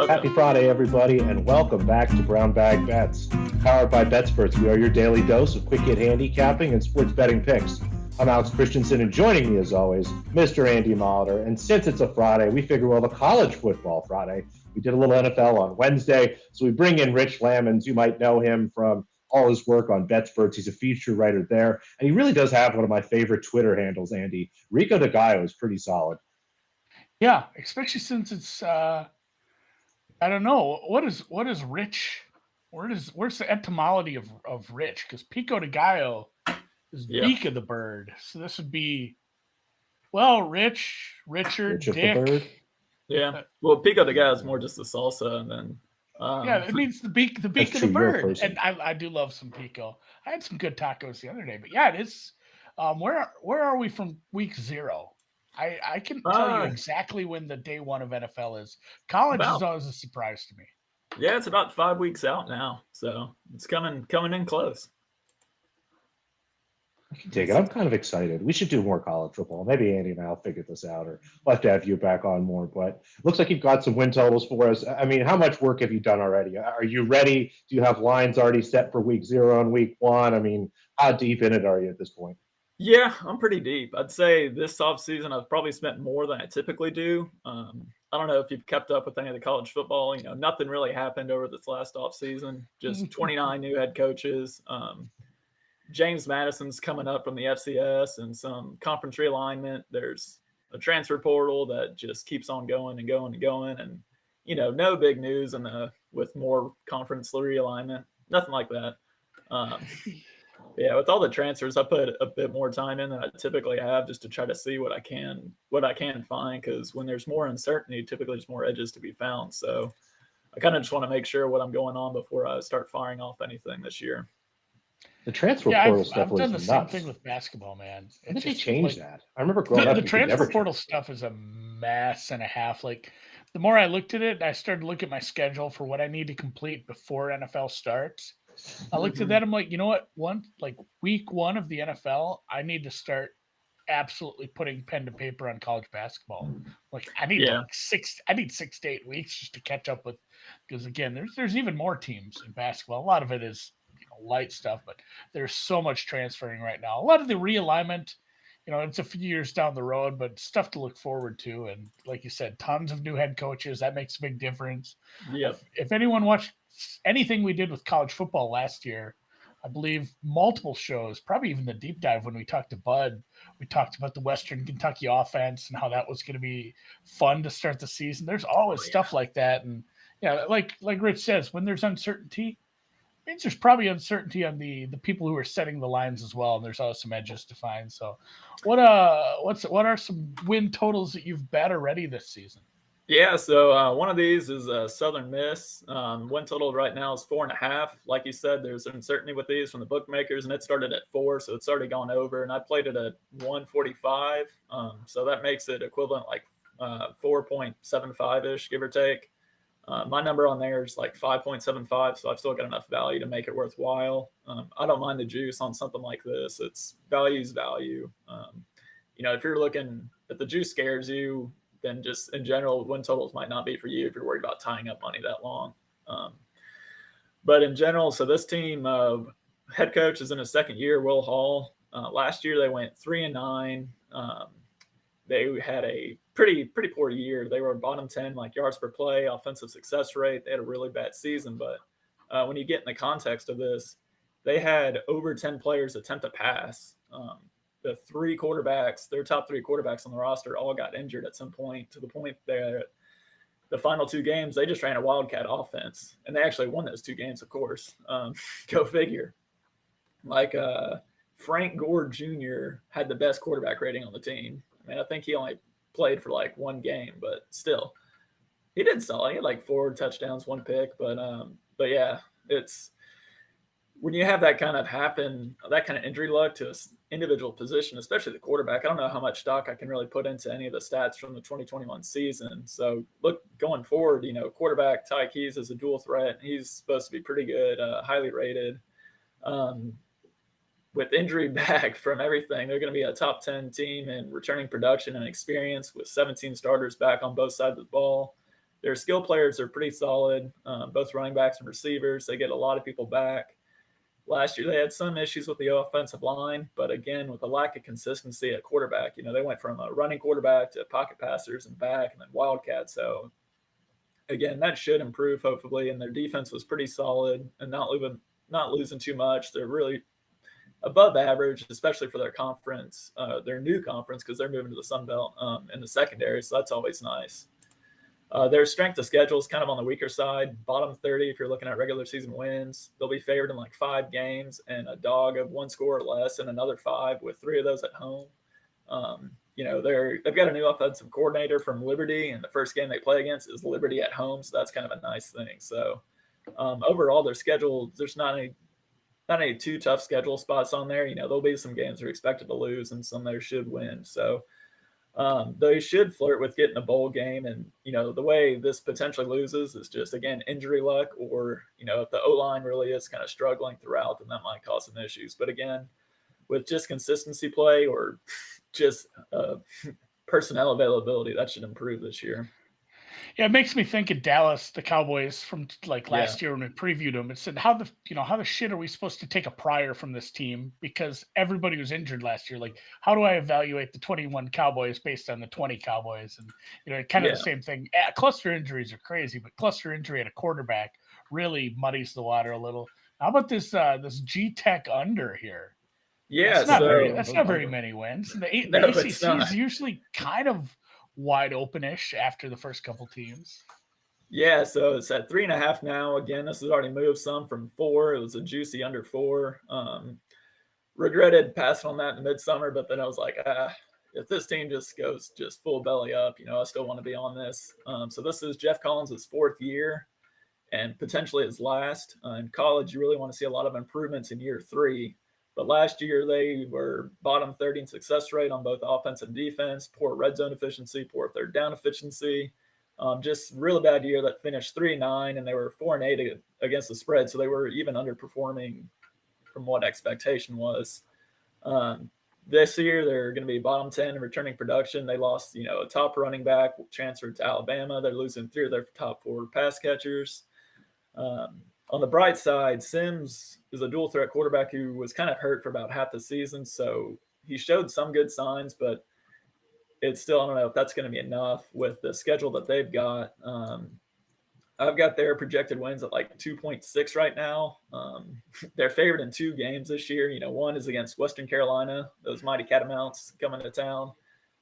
Happy Friday, everybody, and welcome back to Brown Bag Bets. Powered by BetSperts, we are your daily dose of quick hit handicapping and sports betting picks. I'm Alex Christensen, and joining me, as always, Mr. Andy Molitor. And since it's a Friday, we figure, well, the college football Friday. We did a little NFL on Wednesday, so we bring in Rich Lamons. You might know him from all his work on BetSperts. He's a feature writer there, and he really does have one of my favorite Twitter handles, Andy. Rico de Gallo is pretty solid. Yeah, especially since it's I don't know what is rich. Where's the etymology of rich? Because Pico de Gallo is beak of the bird, so this would be Richard, Dick. The bird. Yeah, well, Pico de Gallo is more just the salsa, and then it means the beak of the bird. And I do love some pico. I had some good tacos the other day, but yeah, it is. Where are we from week 0? I can tell you exactly when the day 1 of NFL is. College is always a surprise to me. Yeah, it's about 5 weeks out now, so it's coming in close. I can take it. I'm kind of excited. We should do more college football. Maybe Andy and I'll figure this out, or we'll have to have you back on more. But it looks like you've got some win totals for us. I mean, how much work have you done already? Are you ready? Do you have lines already set for week 0 and week 1? I mean, how deep in it are you at this point? Yeah, I'm pretty deep. I'd say this offseason I've probably spent more than I typically do. I don't know if you've kept up with any of the college football. You know, nothing really happened over this last offseason. Just 29 new head coaches. James Madison's coming up from the FCS and some conference realignment. There's a transfer portal that just keeps on going and going and going. And, you know, no big news with more conference realignment. Nothing like that. Yeah, with all the transfers, I put a bit more time in than I typically have just to try to see what I can find. Because when there's more uncertainty, typically there's more edges to be found. So I kind of just want to make sure what I'm going on before I start firing off anything this year. The transfer portal stuff was nuts. I've done the same thing with basketball, man. When did they change that? I remember growing up. The transfer portal stuff is a mess and a half. Like, the more I looked at it, I started to look at my schedule for what I need to complete before NFL starts. I looked at that. I'm like, you know what? Week 1 of the NFL, I need to start absolutely putting pen to paper on college basketball. Like, I need 6 to 8 weeks just to catch up with, because again, there's even more teams in basketball. A lot of it is light stuff, but there's so much transferring right now. A lot of the realignment, it's a few years down the road, but stuff to look forward to. And like you said, tons of new head coaches. That makes a big difference. Yeah. If anyone watched anything we did with college football last year, I believe multiple shows, probably even the deep dive when we talked to Bud, we talked about the Western Kentucky offense and how that was going to be fun to start the season. There's always stuff like that. And like Rich says, when there's uncertainty, means there's probably uncertainty on the people who are setting the lines as well, and there's always some edges to find. So, what are some win totals that you've bet already this season? Yeah, so one of these is Southern Miss. Win total right now is 4.5. Like you said, there's uncertainty with these from the bookmakers, and it started at 4, so it's already gone over. And I played it at 145, so that makes it equivalent like 4.75-ish, give or take. My number on there is like 5.75, so I've still got enough value to make it worthwhile. I don't mind the juice on something like this. It's value's value. If you're looking if the juice scares you, then just in general, win totals might not be for you if you're worried about tying up money that long. But in general, so this team, head coach is in his second year, Will Hall. Last year they went 3-9. They had a pretty poor year. They were bottom 10, like yards per play, offensive success rate. They had a really bad season. But when you get in the context of this, they had over 10 players attempt to pass. The 3 quarterbacks, their top 3 quarterbacks on the roster all got injured at some point, to the point that the final 2 games, they just ran a Wildcat offense. And they actually won those 2 games, of course. Go figure. Like Frank Gore Jr. had the best quarterback rating on the team. I mean, I think he only played for like 1 game, but still, he did solid. He had like 4 touchdowns, 1 pick. But yeah, it's when you have that kind of happen, that kind of injury luck to an individual position, especially the quarterback. I don't know how much stock I can really put into any of the stats from the 2021 season. So look, going forward, quarterback Ty Keys is a dual threat. He's supposed to be pretty good, highly rated. With injury back from everything, they're going to be a top 10 team in returning production and experience with 17 starters back on both sides of the ball. their skill players are pretty solid, both running backs and receivers. They get a lot of people back. Last year, they had some issues with the offensive line, but again, with a lack of consistency at quarterback, they went from a running quarterback to pocket passers and back and then wildcat. So again, that should improve hopefully. And their defense was pretty solid and not losing too much. They're really above average, especially for their conference, their new conference, because they're moving to the Sun Belt in the secondary. So that's always nice. Their strength of schedule is kind of on the weaker side, bottom 30 if you're looking at regular season wins. They'll be favored in like 5 games and a dog of 1 score or less and another 5 with 3 of those at home. They've got a new offensive coordinator from Liberty, and the first game they play against is Liberty at home, so that's kind of a nice thing. So overall, their schedule, there's not any too tough schedule spots on there. There'll be some games they're expected to lose and some they should win. So they should flirt with getting a bowl game. And, the way this potentially loses is just, again, injury luck, or, if the O-line really is kind of struggling throughout, then that might cause some issues. But again, with just consistency play or just personnel availability, that should improve this year. Yeah, it makes me think of Dallas, the Cowboys from like last year when we previewed them. It said, how the shit are we supposed to take a prior from this team? Because everybody was injured last year. Like, how do I evaluate the 21 Cowboys based on the 20 Cowboys? And, kind of the same thing. Cluster injuries are crazy, but cluster injury at a quarterback really muddies the water a little. How about this G-Tech under here? Yeah, that's not very many wins. The ACC is usually kind of wide open-ish after the first couple teams. Yeah, so it's at 3.5 now. Again, this has already moved some from 4. It was a juicy under 4. Regretted passing on that in midsummer, but then I was like, if this team just goes just full belly up, I still want to be on this. So this is Jeff Collins' 4th year and potentially his last. In college, you really want to see a lot of improvements in year 3. But last year, they were bottom 30 in success rate on both offense and defense, poor red zone efficiency, poor third down efficiency. Just really bad year that finished 3-9, and they were 4-8 against the spread. So they were even underperforming from what expectation was. This year, they're going to be bottom 10 in returning production. They lost, a top running back, transferred to Alabama. They're losing 3 of their top 4 pass catchers. On the bright side, Sims is a dual threat quarterback who was kind of hurt for about half the season. So he showed some good signs, but it's still, I don't know if that's going to be enough with the schedule that they've got. I've got their projected wins at like 2.6 right now. They're favored in 2 games this year. One is against Western Carolina, those mighty Catamounts coming to town.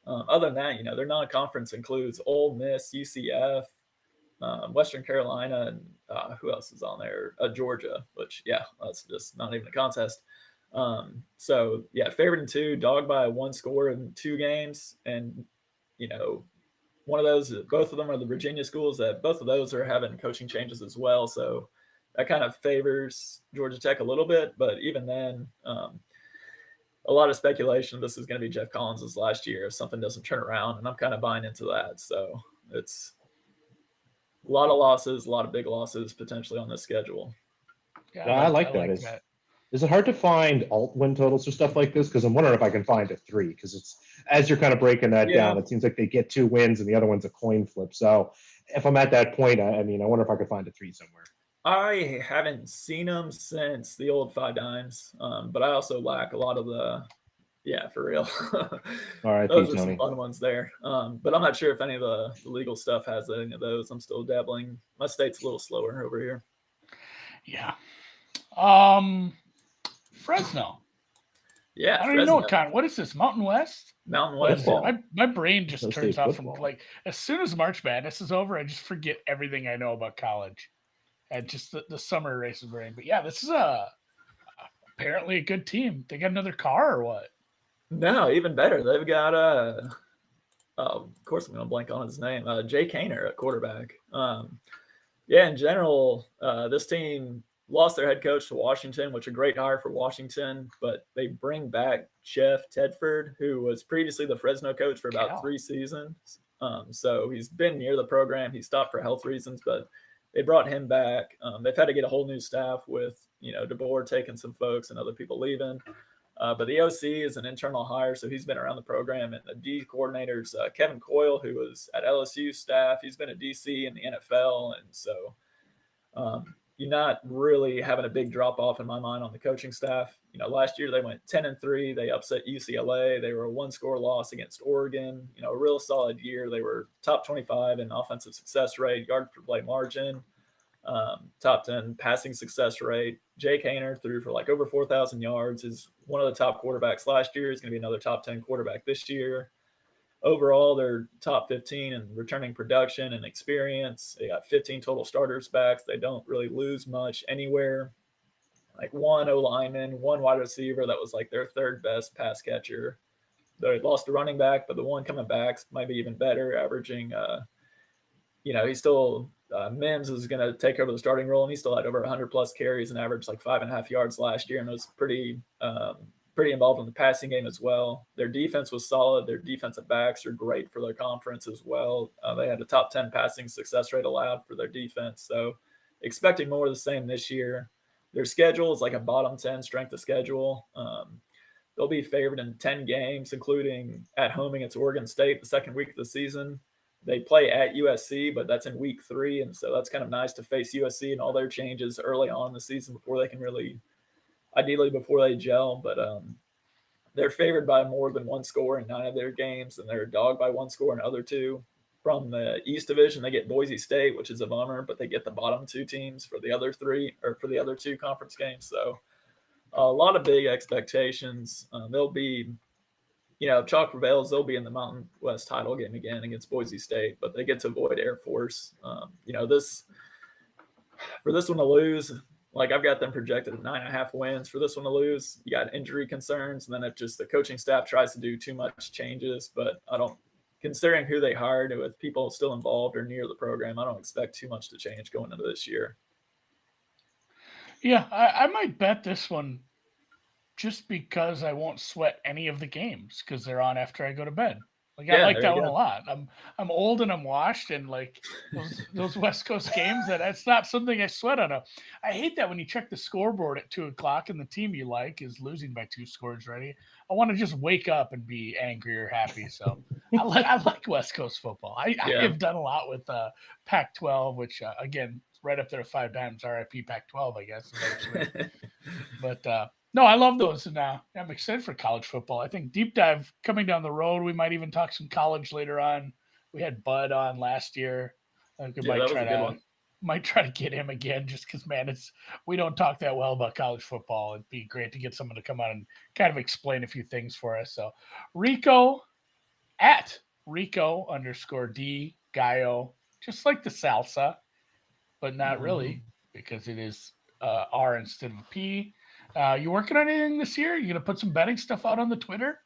Other than that, their non-conference includes Ole Miss, UCF, Western Carolina, and who else is on there? Georgia, which, that's just not even a contest. So, favored in 2, dogged by 1 score in 2 games. And, one of those, both of them are the Virginia schools that both of those are having coaching changes as well. So that kind of favors Georgia Tech a little bit. But even then, a lot of speculation this is going to be Jeff Collins' last year if something doesn't turn around. And I'm kind of buying into that. So it's a lot of losses, a lot of big losses potentially on this schedule. Yeah, I like that. Is it hard to find alt win totals or stuff like this? Because I'm wondering if I can find a 3, because it's, as you're kind of breaking that down, it seems like they get 2 wins and the other one's a coin flip. So if I'm at that point, I wonder if I could find a 3 somewhere. I haven't seen them since the old 5 dimes, but I also lack a lot of the, for real. All right, those are some fun ones there. But I'm not sure if any of the legal stuff has any of those. I'm still dabbling. My state's a little slower over here. Yeah. Fresno. Yeah, I don't even know what is this? Mountain West? Mountain West. My brain just turns off from, like, as soon as March Madness is over, I just forget everything I know about college and just the summer races brain. But this is apparently a good team. They got another car or what? No, even better. They've got of course I'm gonna blank on his name. Jay Kaner at quarterback. In general, this team lost their head coach to Washington, which is a great hire for Washington, but they bring back Jeff Tedford, who was previously the Fresno coach for about 3 seasons. So he's been near the program. He stopped for health reasons, but they brought him back. They've had to get a whole new staff with, DeBoer taking some folks and other people leaving. But the OC is an internal hire, so he's been around the program. And the D coordinator's Kevin Coyle, who was at LSU staff. He's been a DC in the NFL. And so you're not really having a big drop off in my mind on the coaching staff. Last year they went 10-3. They upset UCLA. They were a 1-score loss against Oregon. A real solid year. They were top 25 in offensive success rate, yard per play margin, top 10 passing success rate. Jake Haener threw for like over 4,000 yards. Is one of the top quarterbacks last year. He's going to be another top 10 quarterback this year. Overall, they're top 15 in returning production and experience. They got 15 total starters back. They don't really lose much anywhere. Like one O-lineman, one wide receiver that was like their third best pass catcher. They lost a running back, but the one coming back might be even better, averaging, he's still, Mims is going to take over the starting role, and he still had over 100-plus carries and averaged like 5.5 yards last year, and was pretty involved in the passing game as well. Their defense was solid. Their defensive backs are great for their conference as well. They had a top 10 passing success rate allowed for their defense. So expecting more of the same this year. Their schedule is like a bottom 10 strength of schedule. They'll be favored in 10 games, including at home against Oregon State the second week of the season. They play at USC, but that's in week 3. And so that's kind of nice to face USC and all their changes early on in the season before they can really, ideally before they gel. But they're favored by more than 1 score in 9 of their games, and they're a dog by 1 score in other 2. From the East Division, they get Boise State, which is a bummer, but they get the bottom 2 teams for the other 3, or for the other 2 conference games. So a lot of big expectations. They'll be, if chalk prevails, they'll be in the Mountain West title game again against Boise State, but they get to avoid Air Force. For this one to lose, like I've got them projected at 9.5 wins. For this one to lose, you got injury concerns, and then if just the coaching staff tries to do too much changes, but considering who they hired, with people still involved or near the program, I don't expect too much to change going into this year. Yeah, I might bet this one just because I won't sweat any of the games because they're on after I go to bed. Like I like that one a lot. I'm old and I'm washed, and like those West Coast games, that's not something I sweat on. I hate that when you check the scoreboard at 2:00 and the team you like is losing by 2 scores already. I want to just wake up and be angry or happy. So I like West Coast football. I have done a lot with Pac-12, which again, right up there 5 times RIP Pac-12, I guess. Eventually. But no, I love those, and I'm excited for college football. I think deep dive coming down the road. We might even talk some college later on. We had Bud on last year. I think might try to get him again, just because, man, we don't talk that well about college football. It'd be great to get someone to come on and kind of explain a few things for us. So Rico at Rico_D Gallo, just like the salsa, but not really, because it is R instead of a P. You working on anything this year? You gonna put some betting stuff out on the Twitter?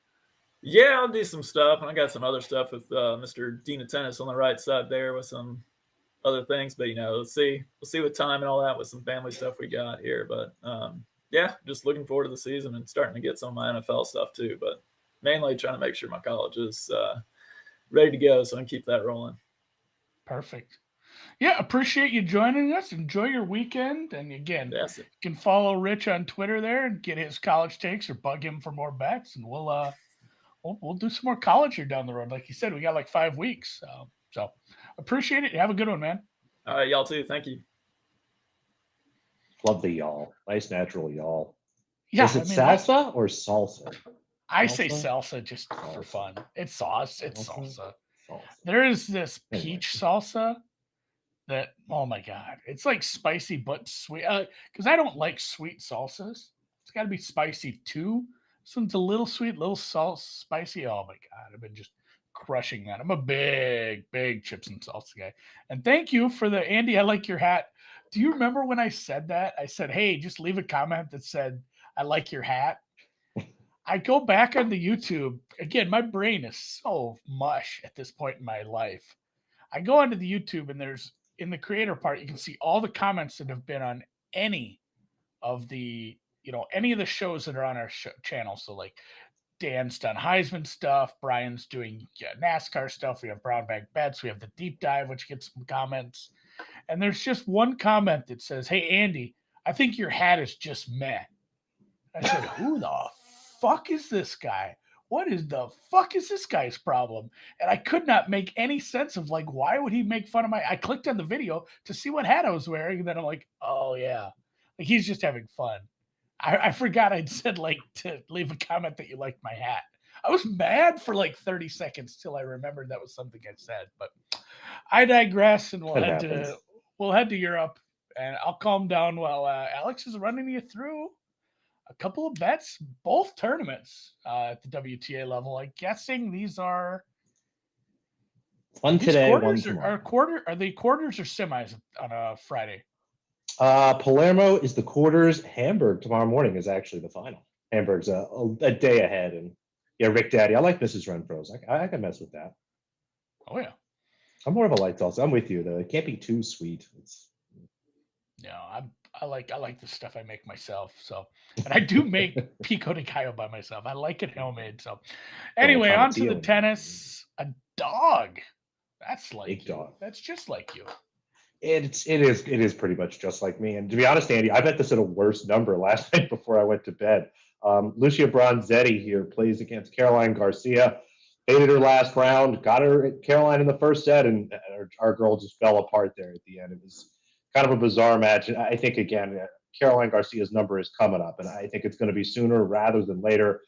Yeah, I'll do some stuff. I got some other stuff with Mr. Dean of Tennis on the right side there with some other things. But we'll see with time and all that with some family stuff we got here. But just looking forward to the season and starting to get some of my NFL stuff too. But mainly trying to make sure my college is ready to go, so I can keep that rolling. Perfect. Yeah, appreciate you joining us. Enjoy your weekend. And again, you can follow Rich on Twitter there and get his college takes or bug him for more bets. And we'll do some more college here down the road. Like you said, we got like 5 weeks. So appreciate it. Have a good one, man. All right, y'all too. Thank you. Love the y'all. Nice natural y'all. Yeah, is it salsa or salsa? I say salsa just for fun. It's sauce. It's salsa. There is this peach salsa that, oh my God, it's like spicy but sweet. Because I don't like sweet salsas. It's got to be spicy too. This one's a little sweet, little spicy. Oh my God, I've been just crushing that. I'm a big chips and salsa guy. And thank you for the Andy, I like your hat. Do you remember when I said that? I said, hey, just leave a comment that said, I like your hat. I go back on the YouTube. Again, my brain is so mush at this point in my life. I go onto the YouTube, and there's, in the creator part, you can see all the comments that have been on any of the shows that are on our channel. So like Dan's done Heisman stuff. Brian's doing NASCAR stuff. We have Brown Bag Bets. We have the deep dive, which gets some comments. And there's just one comment that says, hey, Andy, I think your hat is just meh. I said, who the fuck is this guy? What is the fuck is this guy's problem? And I could not make any sense of like, why would he make fun of I clicked on the video to see what hat I was wearing. And then I'm like, oh yeah, like he's just having fun. I forgot I'd said like to leave a comment that you liked my hat. I was mad for like 30 seconds till I remembered that was something I said, but I digress and That happens. we'll head to Europe and I'll calm down while Alex is running you through a couple of bets, both tournaments at the WTA level. I'm guessing these are One today, one quarters tomorrow. are they quarters or semis on a Friday? Palermo is the quarters. Hamburg tomorrow morning is actually the final. Hamburg's a day ahead, and yeah, Rick Daddy. I like Mrs. Renfro's. I can mess with that. Oh yeah. I'm more of a light sauce. I'm with you though. It can't be too sweet. No, I like the stuff I make myself. So, and I do make pico de gallo by myself. I like it homemade. So, anyway, on to the tennis. A dog. That's like Big you. dog. That's just like you. It is pretty much just like me. And to be honest, Andy, I bet this at a worse number last night before I went to bed. Lucia Bronzetti here plays against Caroline Garcia. Faded her last round, got her at Caroline in the first set, and our girl just fell apart there at the end. It was kind of a bizarre match. And I think, again, Caroline Garcia's number is coming up, and I think it's going to be sooner rather than later.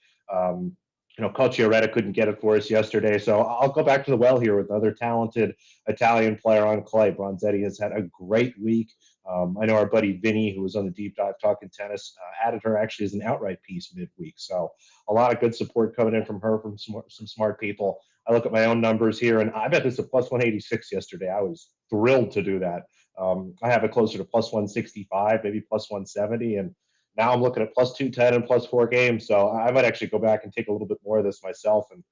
Cocciaretta couldn't get it for us yesterday, so I'll go back to the well here with another talented Italian player on clay. Bronzetti has had a great week. I know our buddy Vinny, who was on the deep dive talking tennis, added her actually as an outright piece midweek. So a lot of good support coming in from her, from some smart people. I look at my own numbers here, and I bet this at plus 186 yesterday. I was thrilled to do that. I have it closer to plus 165, maybe plus 170, and now I'm looking at plus 210 and plus 4 games. So I might actually go back and take a little bit more of this myself and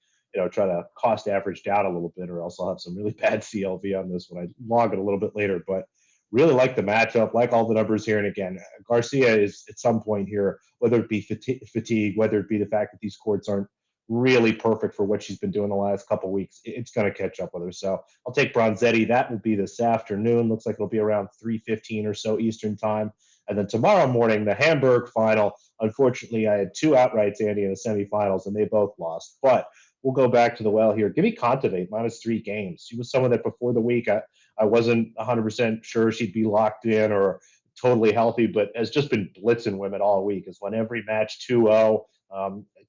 try to cost average down a little bit, or else I'll have some really bad CLV on this when I log it a little bit later. But really like the matchup, like all the numbers here. And again, Garcia is at some point here, whether it be fatigue, whether it be the fact that these courts aren't really perfect for what she's been doing the last couple of weeks, it's going to catch up with her. So I'll take Bronzetti. That will be this afternoon. Looks like it'll be around 3:15 or so Eastern time. And then tomorrow morning, the Hamburg final. Unfortunately, I had two outrights, Andy, in the semifinals, and they both lost. But we'll go back to the well here. Give me Contavate -3 games. She was someone that before the week I wasn't 100% sure she'd be locked in or totally healthy, but has just been blitzing women all week. Has won every match 2-0.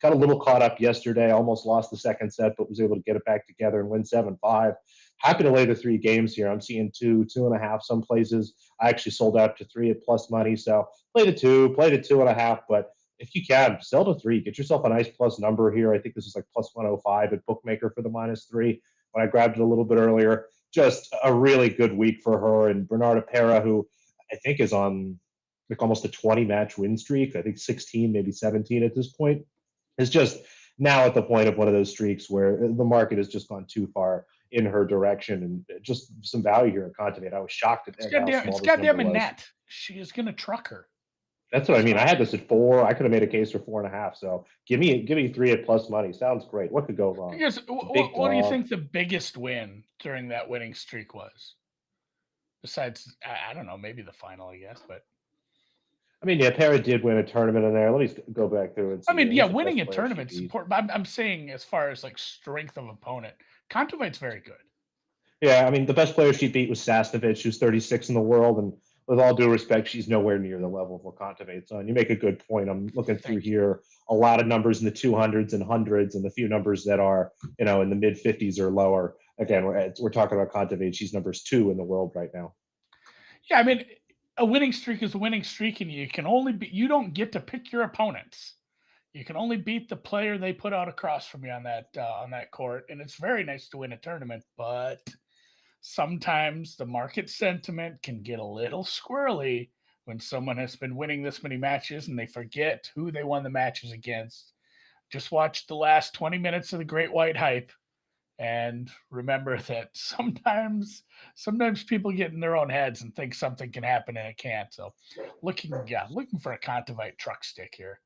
Got a little caught up yesterday, almost lost the second set, but was able to get it back together and win 7-5. Happy to lay the 3 games here. I'm seeing 2.5 some places. I actually sold out to 3 at plus money, so played a 2, played a 2.5, but if you can, sell to 3. Get yourself a nice plus number here. I think this is like plus 105 at Bookmaker for the -3 when I grabbed it a little bit earlier. Just a really good week for her. And Bernarda Pera, who I think is on like almost a 20-match win streak, I think 16, maybe 17 at this point, is just now at the point of one of those streaks where the market has just gone too far in her direction, and just some value here in Contavate. I was shocked at how small this number was. It's goddamn a net. She is going to truck her. That's what I mean. I had this at 4. I could have made a case for 4.5. So give me 3 at plus money. Sounds great. What could go wrong? Because what do you think the biggest win during that winning streak was? Besides, I don't know, maybe the final, I guess. But I mean, yeah, Pera did win a tournament in there. Let me go back through and see. I mean, yeah, winning a tournament is important. I'm saying as far as like strength of opponent, Contavate's very good. Yeah, I mean, the best player she beat was Sasnovich, who's 36 in the world, and with all due respect, she's nowhere near the level of what Contavate's on. You make a good point. I'm looking through here, a lot of numbers in the 200s and hundreds, and the few numbers that are, in the mid 50s or lower. Again, we're talking about Contavate. She's numbers 2 in the world right now. Yeah, I mean, a winning streak is a winning streak, and you don't get to pick your opponents. You can only beat the player they put out across from you on that court, and it's very nice to win a tournament, but sometimes the market sentiment can get a little squirrely when someone has been winning this many matches and they forget who they won the matches against. Just watch the last 20 minutes of the Great White Hype and remember that sometimes people get in their own heads and think something can happen and it can't. So looking for a Contavate truck stick here.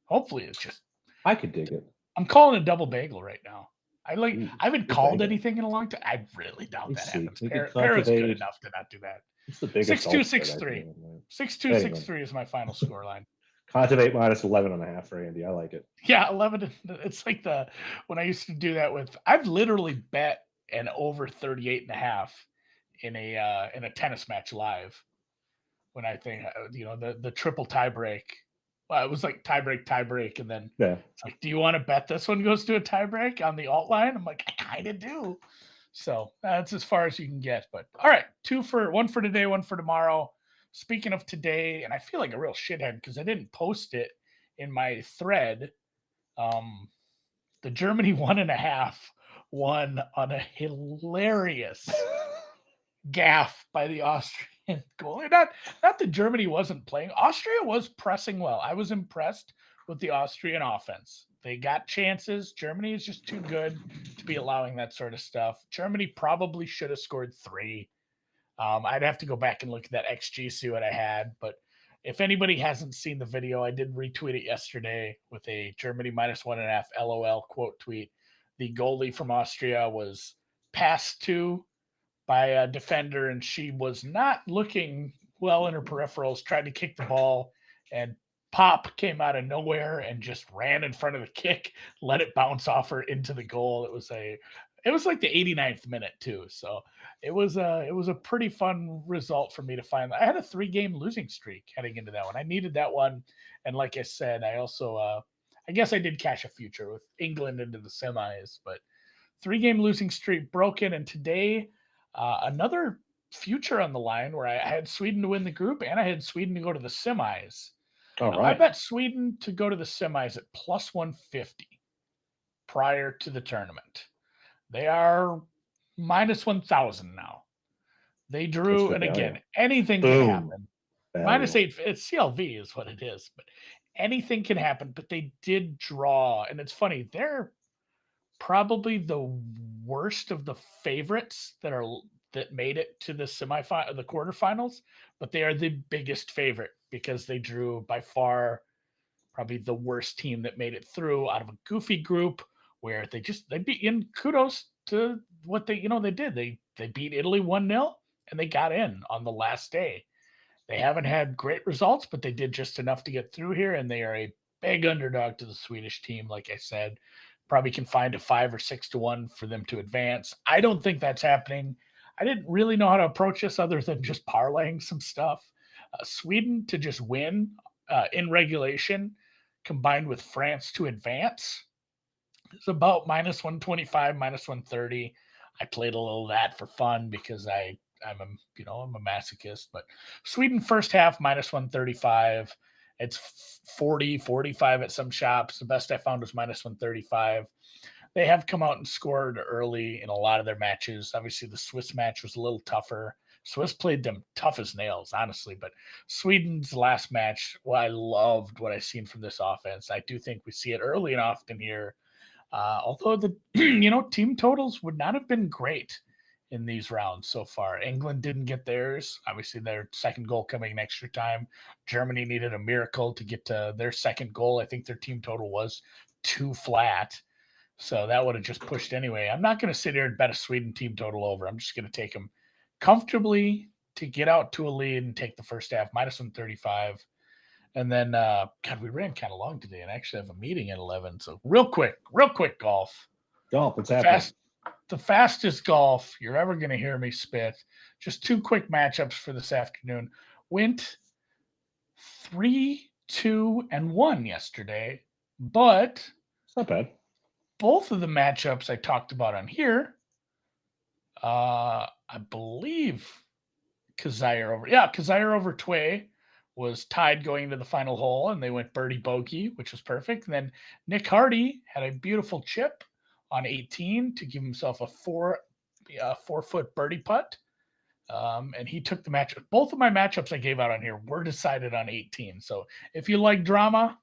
Hopefully it's just, I could dig it. I'm calling a double bagel right now. I haven't called anything in a long time. I really doubt that happens. Pera's good enough to not do that. 6-2, 6-3. 6-2, 6-3 is my final score line. Cultivate minus 11.5 for Andy. I like it. Yeah, 11. It's like when I used to do that I've literally bet an over 38.5 in a tennis match live. When I think the triple tie break. Well, it was like tie break, and then Yeah. it's like, do you want to bet this one goes to a tie break on the alt line? I'm like, I kind of do. So that's as far as you can get. But all right, one for today, one for tomorrow. Speaking of today, and I feel like a real shithead because I didn't post it in my thread. The Germany 1.5 won on a hilarious gaff by the Austrian goalie. Not that Germany wasn't playing. Austria was pressing well. I was impressed with the Austrian offense. They got chances. Germany is just too good to be allowing that sort of stuff. Germany probably should have scored 3. I'd have to go back and look at that XG, see what I had. But if anybody hasn't seen the video, I did retweet it yesterday with a Germany minus 1.5 LOL quote tweet. The goalie from Austria was passed to by a defender, and she was not looking well in her peripherals, tried to kick the ball, and Pop came out of nowhere and just ran in front of the kick, let it bounce off her into the goal. It was like the 89th minute too. So it was a pretty fun result for me to find. I had a 3-game losing streak heading into that one. I needed that one. And like I said, I also I guess I did cash a future with England into the semis, but 3-game losing streak broken. And today, another future on the line where I had Sweden to win the group and I had Sweden to go to the semis. All I right. bet Sweden to go to the semis at plus 150 prior to the tournament. They are minus 1,000 now. They drew, and again, anything can happen. Minus 8, it's CLV is what it is, but anything can happen. But they did draw, and it's funny, they're probably the worst of the favorites that made it to the semifinal, the quarterfinals, but they are the biggest favorite because they drew by far probably the worst team that made it through out of a goofy group where they beat in. Kudos to what they did. They beat Italy 1-0 and they got in on the last day. They haven't had great results, but they did just enough to get through here, and they are a big underdog to the Swedish team. Like I said, probably can find a 5 or 6 to 1 for them to advance. I don't think that's happening. I didn't really know how to approach this other than just parlaying some stuff. Sweden to just win in regulation, combined with France to advance, is about minus 125, minus 130. I played a little of that for fun because I'm a masochist. But Sweden first half minus 135. It's 40, 45 at some shops. The best I found was minus 135. They have come out and scored early in a lot of their matches. Obviously, the Swiss match was a little tougher. Swiss played them tough as nails, honestly. But Sweden's last match, well, I loved what I seen from this offense. I do think we see it early and often here. Although the team totals would not have been great in these rounds so far. England didn't get theirs. Obviously, their second goal coming in extra time. Germany needed a miracle to get to their second goal. I think their team total was 2 flat. So that would have just pushed anyway. I'm not going to sit here and bet a Sweden team total over. I'm just going to take them comfortably to get out to a lead and take the first half, minus 135. And then, God, we ran kind of long today and I actually have a meeting at 11. So real quick golf. Golf, what's happening? The fastest golf you're ever going to hear me spit. Just 2 quick matchups for this afternoon. Went 3, 2, and 1 yesterday, but It's not bad. both of the matchups I talked about on here, I believe Kazire over Tway was tied going into the final hole, and they went birdie bogey, which was perfect. And then Nick Hardy had a beautiful chip on 18 to give himself a 4-foot birdie putt. And he took the match. Both of my matchups I gave out on here were decided on 18. So if you like drama,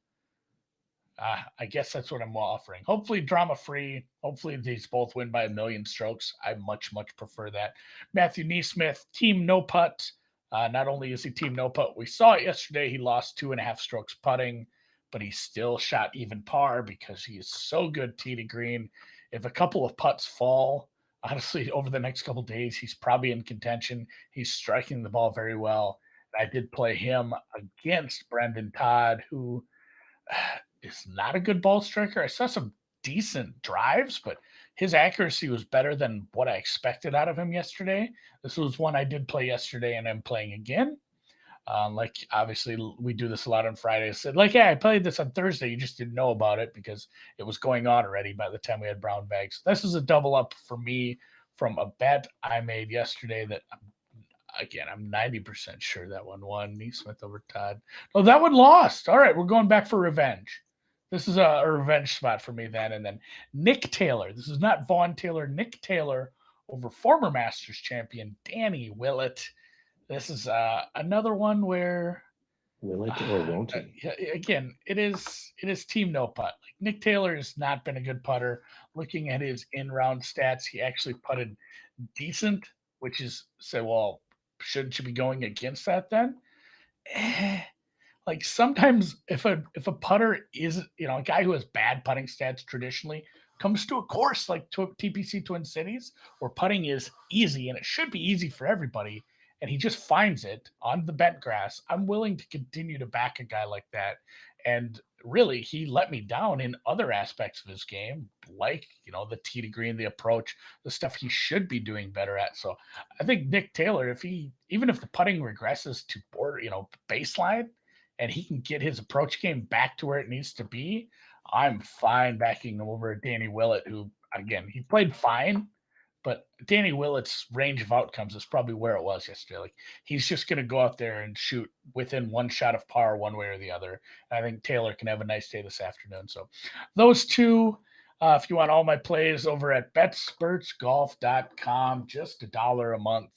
I guess that's what I'm offering. Hopefully drama free. Hopefully these both win by 1,000,000 strokes. I much prefer that. Matthew Neesmith, team no putt. Not only is he team no putt, we saw it yesterday. He lost 2.5 strokes putting, but he still shot even par because he is so good tee to green. If a couple of putts fall, honestly, over the next couple of days, he's probably in contention. He's striking the ball very well. I did play him against Brendan Todd, who is not a good ball striker. I saw some decent drives, but his accuracy was better than what I expected out of him yesterday. This was one I did play yesterday, and I'm playing again. Like obviously we do this a lot on Fridays. Said like, yeah, I played this on Thursday. You just didn't know about it because it was going on already by the time we had brown bags. This is a double up for me from a bet I made yesterday that I'm 90% sure that one won. Neesmith over Todd. Oh, that one lost. All right, we're going back for revenge. This is a revenge spot for me then. And then Nick Taylor. This is not Vaughn Taylor. Nick Taylor over former Masters champion Danny Willett. This is another one where will it or won't it? Again, it is team no putt. Like Nick Taylor has not been a good putter. Looking at his in-round stats, he actually putted decent, which is say, well, shouldn't you be going against that then? Like sometimes if a putter is a guy who has bad putting stats traditionally comes to a course like TPC Twin Cities where putting is easy and it should be easy for everybody, and he just finds it on the bent grass, I'm willing to continue to back a guy like that. And really, he let me down in other aspects of his game, like, the tee to green, the approach, the stuff he should be doing better at. So I think Nick Taylor, even if the putting regresses to baseline and he can get his approach game back to where it needs to be, I'm fine backing him over Danny Willett, who, again, he played fine, but Danny Willett's range of outcomes is probably where it was yesterday. Like he's just going to go out there and shoot within one shot of par one way or the other. I think Taylor can have a nice day this afternoon. So those two, if you want all my plays over at betspurtsgolf.com, just $1 a month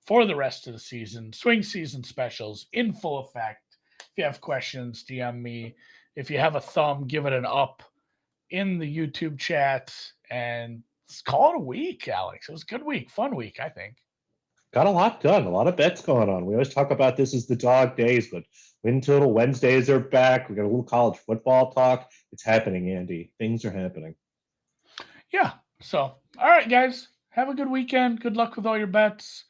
for the rest of the season. Swing season specials in full effect. If you have questions, DM me. If you have a thumb, give it an up in the YouTube chat, and let's call it a week, Alex. It was a good week, fun week, I think. Got a lot done, a lot of bets going on. We always talk about this as the dog days, but Win Total Wednesdays are back. We got a little college football talk. It's happening, Andy. Things are happening. Yeah. So, all right, guys. Have a good weekend. Good luck with all your bets.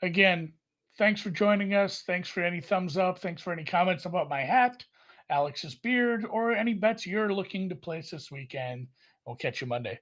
Again, thanks for joining us. Thanks for any thumbs up. Thanks for any comments about my hat, Alex's beard, or any bets you're looking to place this weekend. We'll catch you Monday.